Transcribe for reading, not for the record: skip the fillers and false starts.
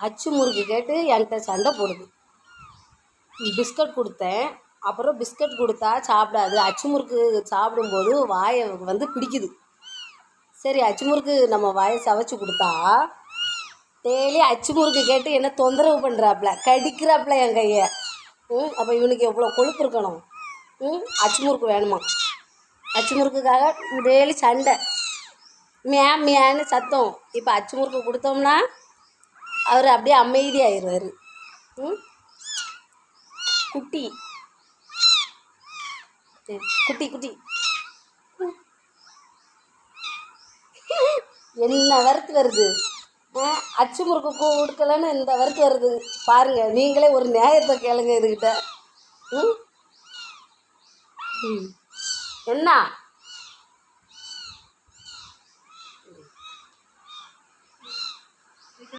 அச்சு முறுக்கு கேட்டு என்கிட்ட சண்டை போடுது. பிஸ்கட் கொடுத்தேன். அப்புறம் பிஸ்கட் கொடுத்தா சாப்பிடாது. அச்சு முறுக்கு சாப்பிடும்போது வாயை வந்து பிடிக்குது. சரி அச்சு முறுக்கு நம்ம வாயை சவைச்சி கொடுத்தா டெய்லி அச்சு முறுக்கு கேட்டு என்ன தொந்தரவு பண்ணுறாப்புல, கடிக்கிறாப்புல என் கையை. அப்போ இவனுக்கு எவ்வளோ கொழுப்பு இருக்கணும். அச்சு முறுக்கு வேணுமா? அச்சு முறுக்குக்காக டெய்லி சண்டை, மியான்னு சத்தம். இப்போ அச்சு முறுக்கு கொடுத்தோம்னா அவர் அப்படியே அமைதியாகிடுவார். குட்டி குட்டி குட்டி என்ன வறுத்து வருது. அச்சு முறுக்கு கொடுக்கலன்னு இந்த வறுத்து வருது பாருங்கள். நீங்களே ஒரு நியாயத்தை கேளுங்க இதுக்கிட்ட. என்ன